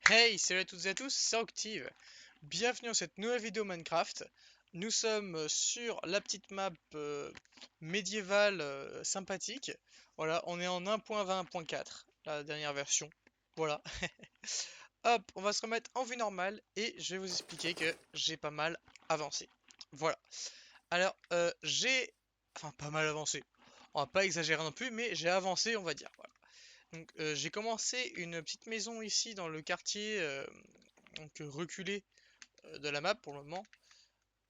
Hey, salut à toutes et à tous, c'est Octive. Bienvenue dans cette nouvelle vidéo Minecraft. Nous sommes sur la petite map médiévale sympathique. Voilà, on est en 1.20.4, la dernière version. Voilà. Hop, on va se remettre en vue normale et je vais vous expliquer que j'ai pas mal avancé. Voilà. Alors, Enfin, pas mal avancé. On va pas exagérer non plus, mais j'ai avancé, on va dire. Voilà. Donc, j'ai commencé une petite maison ici dans le quartier reculé de la map pour le moment.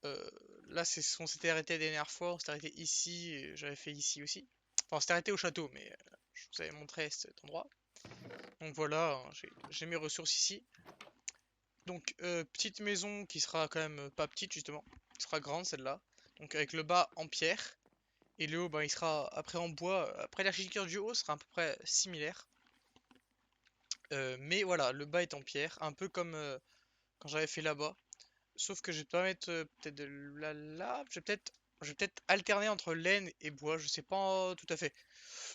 Euh, Là, on s'était arrêté la dernière fois, on s'était arrêté ici, et j'avais fait ici aussi. Enfin, on s'était arrêté au château, mais je vous avais montré cet endroit. Donc voilà, hein, j'ai mes ressources ici. Donc, petite maison qui sera quand même pas petite, justement. Qui sera grande, celle-là. Donc, avec le bas en pierre. Et le haut, ben, il sera après en bois. Après, l'architecture du haut sera à peu près similaire. Mais voilà, le bas est en pierre. Un peu comme quand j'avais fait là-bas. Sauf que je vais pas mettre peut-être de la lave. Je vais peut-être alterner entre laine et bois. Je sais pas tout à fait.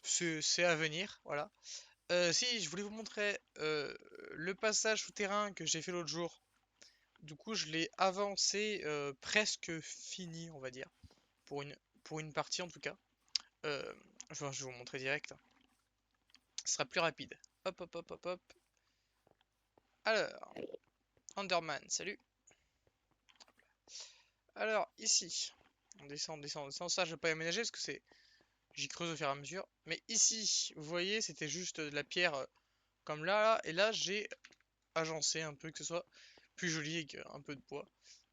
C'est à venir. Voilà. Si, je voulais vous montrer le passage souterrain que j'ai fait l'autre jour. Du coup, je l'ai avancé presque fini, on va dire. Pour une, pour une partie en tout cas. Euh, enfin, je vais vous montrer direct, hein. Ce sera plus rapide. Hop, hop, hop, hop, hop. Alors, Enderman, salut. Alors, ici, on descend, on descend, on descend. Ça, je vais pas aménager parce que j'y creuse au fur et à mesure. Mais ici, vous voyez, c'était juste de la pierre comme là. Et là, j'ai agencé un peu, que ce soit plus joli avec un peu de bois.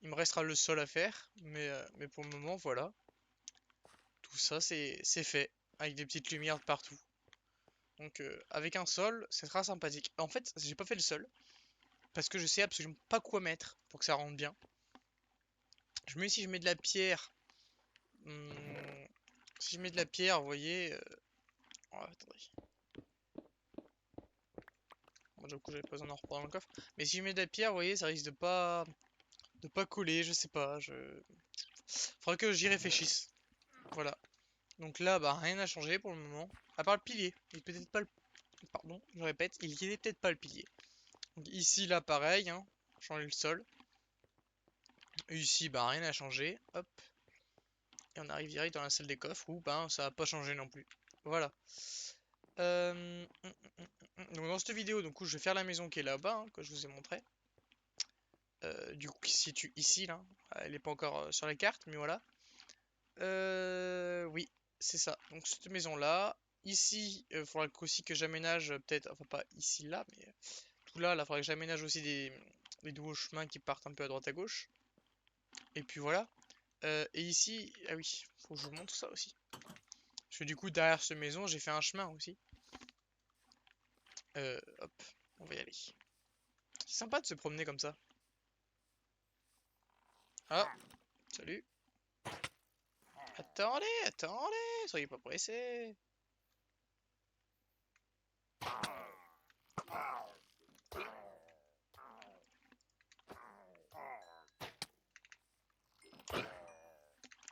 Il me restera le sol à faire. Mais pour le moment, voilà. Tout ça, c'est fait. Avec des petites lumières de partout. Donc, avec un sol, c'est très sympathique. En fait, j'ai pas fait le sol. Parce que je sais absolument pas quoi mettre pour que ça rende bien. Si je mets de la pierre. hum, Si je mets de la pierre, vous voyez. Oh, attendez. Bon, du coup, j'avais pas besoin d'en reprendre dans le coffre. Mais si je mets de la pierre, vous voyez, ça risque de pas coller, je sais pas. Faudra que j'y réfléchisse. Voilà. Donc là, bah, rien n'a changé pour le moment. À part le pilier. Il est peut-être pas le. Pardon, je répète, il est peut-être pas le pilier. Donc ici, là, pareil, hein. Changer le sol. Et ici, bah, rien n'a changé. Hop. Et on arrive direct dans la salle des coffres où, bah, ça a pas changé non plus. Voilà. Donc dans cette vidéo, je vais faire la maison qui est là-bas, hein, que je vous ai montré. Du coup, qui se situe ici, là. Elle n'est pas encore sur la carte, mais voilà. Oui, c'est ça. Donc cette maison-là. Ici, il faudra aussi que j'aménage, peut-être, enfin pas ici, là, mais tout là, il faudra que j'aménage aussi des nouveaux chemins qui partent un peu à droite à gauche. Et puis voilà. Et ici, ah oui, faut que je vous montre ça aussi. Parce que du coup, derrière cette maison, j'ai fait un chemin aussi. Hop, on va y aller. C'est sympa de se promener comme ça. Ah, salut. Attendez, attendez, soyez pas pressés.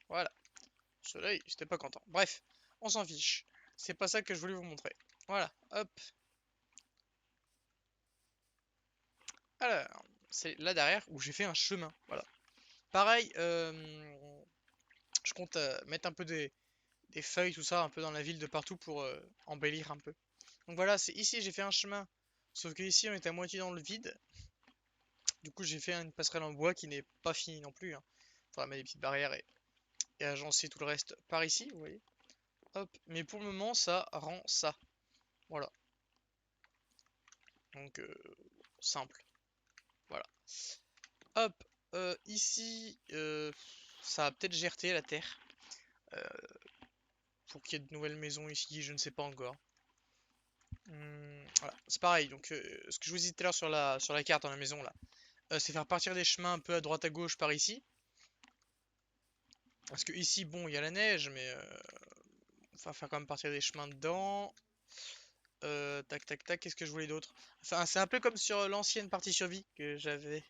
Voilà. Soleil, j'étais pas content. Bref, on s'en fiche. C'est pas ça que je voulais vous montrer. Voilà, hop. Alors, c'est là derrière où j'ai fait un chemin. Voilà. Pareil, je compte mettre un peu des feuilles, tout ça, un peu dans la ville de partout pour embellir un peu. Donc voilà, c'est ici j'ai fait un chemin. Sauf que ici on est à moitié dans le vide. Du coup j'ai fait une passerelle en bois qui n'est pas finie non plus, hein. Faudra mettre des petites barrières et agencer tout le reste par ici, vous voyez. Hop, mais pour le moment ça rend ça. Voilà. Donc simple. Voilà. Hop, ici ça a peut-être gerté la terre. euh, pour qu'il y ait de nouvelles maisons ici, je ne sais pas encore. Voilà, c'est pareil. Donc ce que je vous disais tout à l'heure sur la carte dans la maison là, c'est faire partir des chemins un peu à droite à gauche par ici. Parce que ici, bon, il y a la neige, mais on va faire quand même partir des chemins dedans. Tac, tac, tac, qu'est-ce que je voulais d'autre? Enfin, c'est un peu comme sur l'ancienne partie survie que j'avais.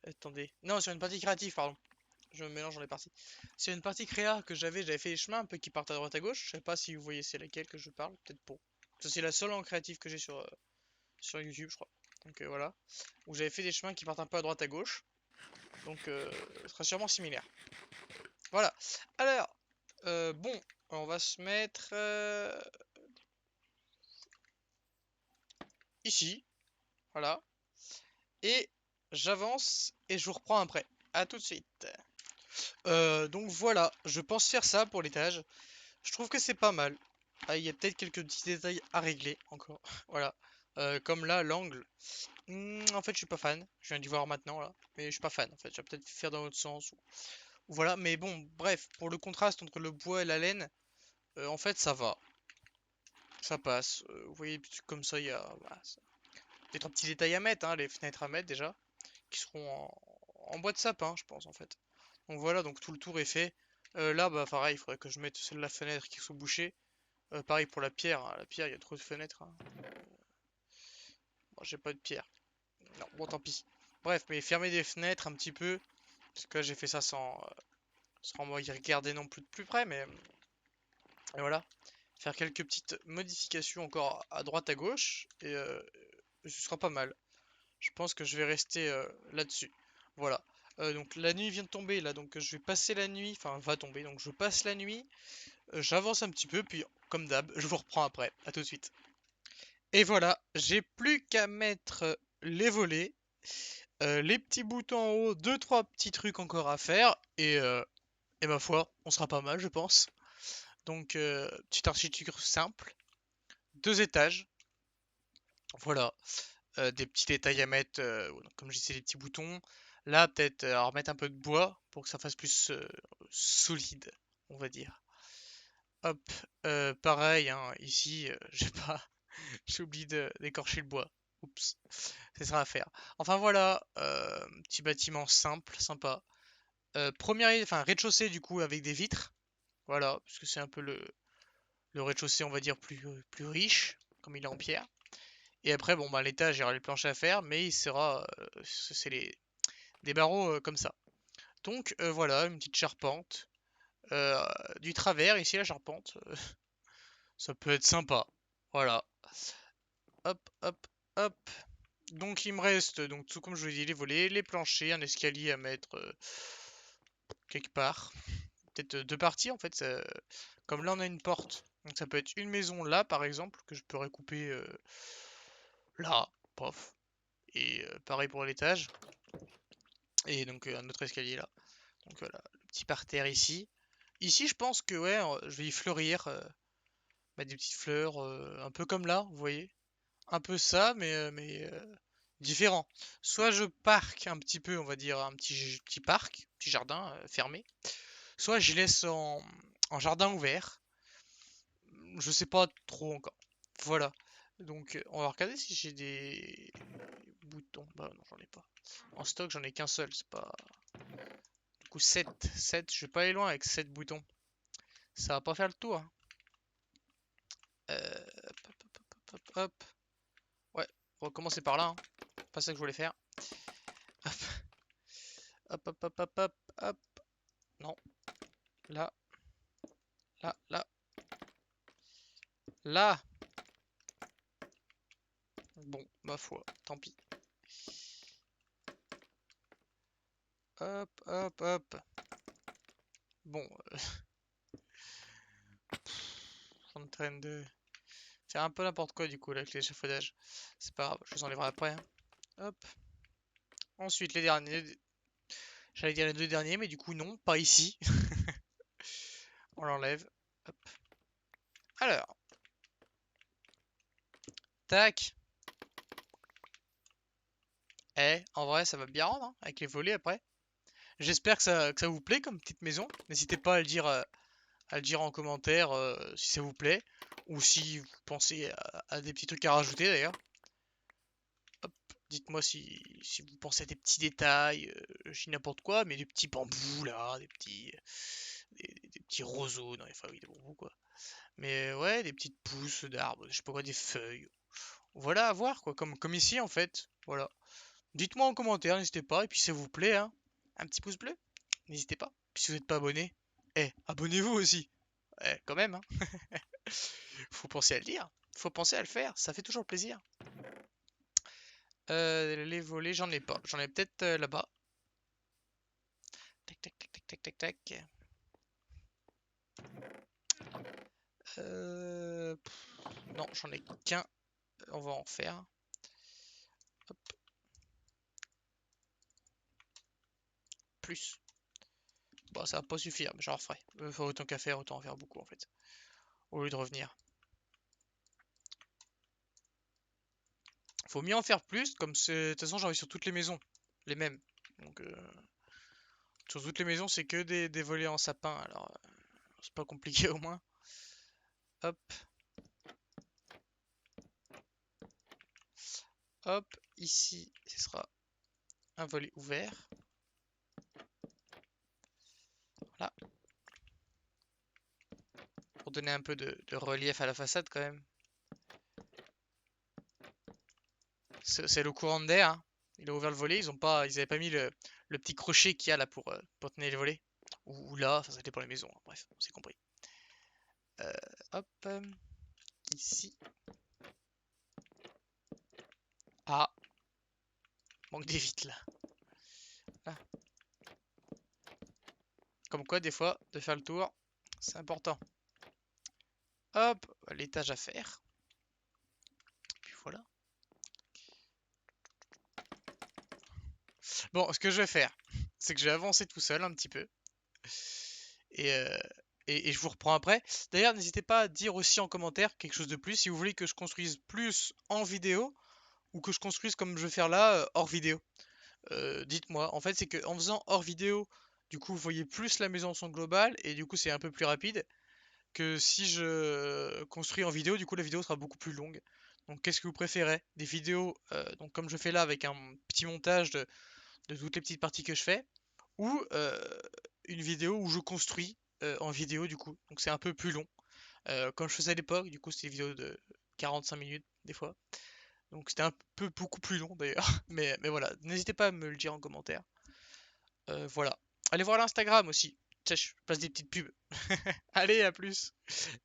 Attendez. Non, sur une partie créative, pardon. Je me mélange dans les parties. Sur une partie créa que j'avais fait des chemins un peu qui partent à droite à gauche. Je sais pas si vous voyez c'est laquelle que je parle, peut-être pour. Ça, c'est la seule en créatif que j'ai sur YouTube, je crois. Donc voilà. Où j'avais fait des chemins qui partent un peu à droite à gauche. Donc ce sera sûrement similaire. Voilà. Alors, bon, on va se mettre ici. Voilà. Et j'avance et je vous reprends après. À tout de suite. Donc voilà, je pense faire ça pour l'étage. Je trouve que c'est pas mal. Ah, il y a peut-être quelques petits détails à régler encore. Voilà. Comme là, l'angle. En fait, je suis pas fan. Je viens d'y voir maintenant là. Mais je suis pas fan en fait. Je vais peut-être faire dans l'autre sens. Ou voilà. Mais bon, bref. Pour le contraste entre le bois et la laine, en fait, ça va. Ça passe. Vous voyez, comme ça, il y a voilà, des trois petits détails à mettre. Hein, les fenêtres à mettre déjà. Qui seront en bois de sapin, je pense en fait. Donc voilà, donc tout le tour est fait. Là, bah pareil, il faudrait que je mette celle de la fenêtre qui sont bouchées. Pareil pour la pierre. Hein. La pierre, il y a trop de fenêtres. Hein. Bon, j'ai pas de pierre. Non, bon, tant pis. Bref, mais fermer des fenêtres un petit peu. Parce que là, j'ai fait ça sans y regarder non plus de plus près. Mais et voilà. Faire quelques petites modifications encore à droite à gauche. Et ce sera pas mal. Je pense que je vais rester là-dessus. Voilà. Donc la nuit vient de tomber là. Donc je vais passer la nuit. Enfin, va tomber. Donc je passe la nuit. J'avance un petit peu. Puis, comme d'hab, je vous reprends après. À tout de suite. Et voilà, j'ai plus qu'à mettre les volets, les petits boutons en haut, deux trois petits trucs encore à faire, et ma foi, on sera pas mal, je pense. Donc, petite architecture simple, deux étages, voilà, des petits détails à mettre, comme je disais, les petits boutons. Là, peut-être remettre un peu de bois pour que ça fasse plus solide, on va dire. Hop, pareil, hein, ici, j'ai pas, j'ai oublié d'écorcher le bois. Oups. Ça sera à faire. Enfin voilà, petit bâtiment simple, sympa. Enfin rez-de-chaussée du coup avec des vitres. Voilà, parce que c'est un peu le rez-de-chaussée, on va dire, plus riche, comme il est en pierre. Et après, bon bah l'étage, il y aura les planches à faire, mais il sera. C'est des barreaux comme ça. Donc voilà, une petite charpente. euh, du travers, ici la charpente. Ça peut être sympa. Voilà. Hop, hop, hop. Donc il me reste, donc tout comme je vous l'ai dit, les volets, les planchers, un escalier à mettre quelque part. Peut-être deux parties en fait. Comme là on a une porte, donc ça peut être une maison là par exemple, que je peux recouper là, pof. Et pareil pour l'étage. Et donc un autre escalier là. Donc voilà, le petit parterre ici. Ici je pense que ouais, je vais y fleurir, mettre des petites fleurs, un peu comme là, vous voyez. Un peu ça, mais différent. Soit je parque un petit peu, on va dire un petit parc, petit jardin fermé. Soit je laisse en jardin ouvert. Je sais pas trop encore. Voilà. Donc on va regarder si j'ai des boutons. Bah non, j'en ai pas. En stock, j'en ai qu'un seul, c'est pas. Du coup 7. 7, je vais pas aller loin avec 7 boutons. Ça va pas faire le tour. Hein. Hop, hop, hop, hop, hop. Ouais, on va commencer par là. Hein. Pas ça que je voulais faire. Hop, hop, hop, hop, hop, hop, hop. Non, là, là, là, là. Bon, ma foi, tant pis. Hop, hop, hop. Bon, je suis en train de faire un peu n'importe quoi du coup là, avec l'échafaudage. C'est pas grave, je vous enlèverai après. Hein. Hop. Ensuite, les derniers. J'allais dire les deux derniers, mais du coup, non, pas ici. On l'enlève. Hop. Alors, tac. Eh, en vrai, ça va bien rendre, hein, avec les volets après. J'espère que ça vous plaît comme petite maison. N'hésitez pas à le dire en commentaire si ça vous plaît. Ou si vous pensez à des petits trucs à rajouter d'ailleurs. Hop, dites-moi si vous pensez à des petits détails, je dis n'importe quoi, mais des petits bambous là, des petits roseaux, non, enfin oui, des bambous quoi. Mais ouais, des petites pousses d'arbres, je sais pas quoi, des feuilles. Voilà, à voir quoi, comme ici en fait. Voilà. Dites-moi en commentaire, n'hésitez pas, et puis si ça vous plaît, hein, un petit pouce bleu, n'hésitez pas. Puis si vous n'êtes pas abonné, abonnez-vous aussi. Quand même, hein. Faut penser à le dire, faut penser à le faire, ça fait toujours plaisir. Les volets, j'en ai pas. J'en ai peut-être là-bas. Tac, tac, tac, tac, tac, tac, tac. Non, j'en ai qu'un. On va en faire. Hop. Plus. Bon, ça va pas suffire, mais j'en referai. Faut autant qu'à faire, autant en faire beaucoup en fait. Au lieu de revenir. Faut mieux en faire plus, comme c'est. De toute façon, j'en ai sur toutes les maisons. Les mêmes. Donc, sur toutes les maisons, c'est que des volets en sapin. Alors, c'est pas compliqué au moins. Hop. Hop. Ici, ce sera un volet ouvert. Voilà. Pour donner un peu de relief à la façade quand même. C'est le courant d'air. Hein. Il a ouvert le volet. Ils avaient pas mis le petit crochet qu'il y a là pour tenir les volets. Ou là, ça dépend des maisons. Hein. Bref, on s'est compris. Hop. Ici. Ah. Manque des vitres là. Ah. Comme quoi, des fois, de faire le tour, c'est important. Hop, l'étage à faire. Puis voilà. Bon, ce que je vais faire, c'est que je vais avancer tout seul un petit peu. Et, et je vous reprends après. D'ailleurs, n'hésitez pas à dire aussi en commentaire quelque chose de plus. Si vous voulez que je construise plus en vidéo ou que je construise comme je vais faire là, hors vidéo. Dites-moi. En fait, c'est qu'en faisant hors vidéo, du coup, vous voyez plus la maison en son global et du coup, c'est un peu plus rapide que si je construis en vidéo. Du coup, la vidéo sera beaucoup plus longue. Donc, qu'est-ce que vous préférez? Des vidéos, donc comme je fais là, avec un petit montage de toutes les petites parties que je fais, ou une vidéo où je construis en vidéo du coup. Donc c'est un peu plus long. Quand je faisais à l'époque, du coup c'était des vidéos de 45 minutes des fois. Donc c'était un peu beaucoup plus long d'ailleurs. Mais voilà, n'hésitez pas à me le dire en commentaire. Voilà. Allez voir l'Instagram aussi. Tiens, je passe des petites pubs. Allez, à plus.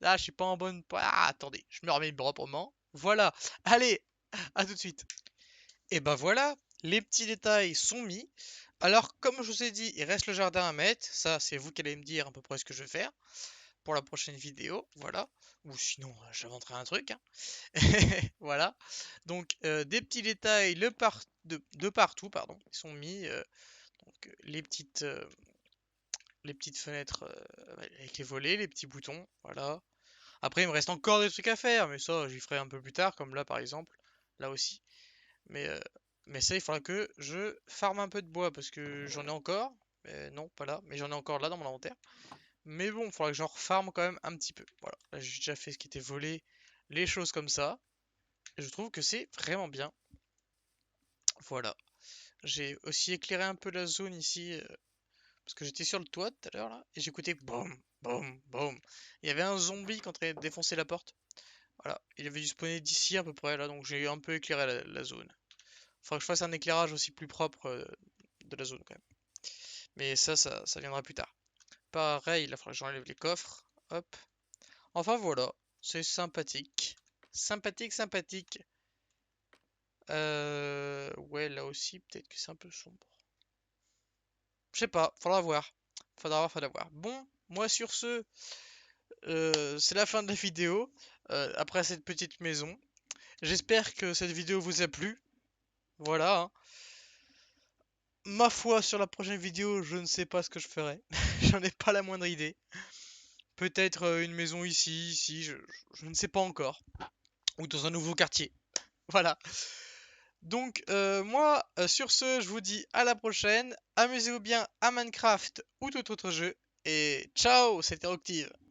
Là, je suis pas en bonne. Ah, attendez, je me remets proprement. Voilà. Allez, à tout de suite. Et ben voilà, les petits détails sont mis. Alors, comme je vous ai dit, il reste le jardin à mettre. Ça, c'est vous qui allez me dire à peu près ce que je vais faire pour la prochaine vidéo. Voilà. Ou sinon, j'inventerai un truc. Hein. Voilà. Donc, des petits détails de partout, pardon, ils sont mis. Donc, les petites fenêtres avec les volets, les petits boutons. Voilà. Après, il me reste encore des trucs à faire, mais ça, j'y ferai un peu plus tard, comme là, par exemple. Là aussi. Mais, euh, mais ça, il faudra que je farme un peu de bois parce que j'en ai encore. Non, pas là, mais j'en ai encore là dans mon inventaire. Mais bon, il faudra que j'en refarme quand même un petit peu. Voilà, là j'ai déjà fait ce qui était volé, les choses comme ça. Et je trouve que c'est vraiment bien. Voilà. J'ai aussi éclairé un peu la zone ici. Parce que j'étais sur le toit tout à l'heure là. Et j'écoutais boum, boum, boum. Il y avait un zombie qui entrait de défoncer la porte. Voilà. Il avait dû spawner d'ici à peu près là. Donc j'ai un peu éclairé la zone. Faudra que je fasse un éclairage aussi plus propre de la zone quand même. Mais ça viendra plus tard. Pareil, il faudra que j'enlève les coffres. Hop. Enfin voilà, c'est sympathique. Sympathique, sympathique. Ouais, là aussi, peut-être que c'est un peu sombre. Je sais pas, faudra voir. Faudra voir. Bon, moi sur ce, c'est la fin de la vidéo. Après cette petite maison. J'espère que cette vidéo vous a plu. Voilà. Hein. Ma foi, sur la prochaine vidéo, je ne sais pas ce que je ferai. J'en ai pas la moindre idée. Peut-être une maison ici, je ne sais pas encore. Ou dans un nouveau quartier. Voilà. Donc moi, sur ce, je vous dis à la prochaine. Amusez-vous bien à Minecraft ou tout autre jeu. Et ciao, c'était Octive.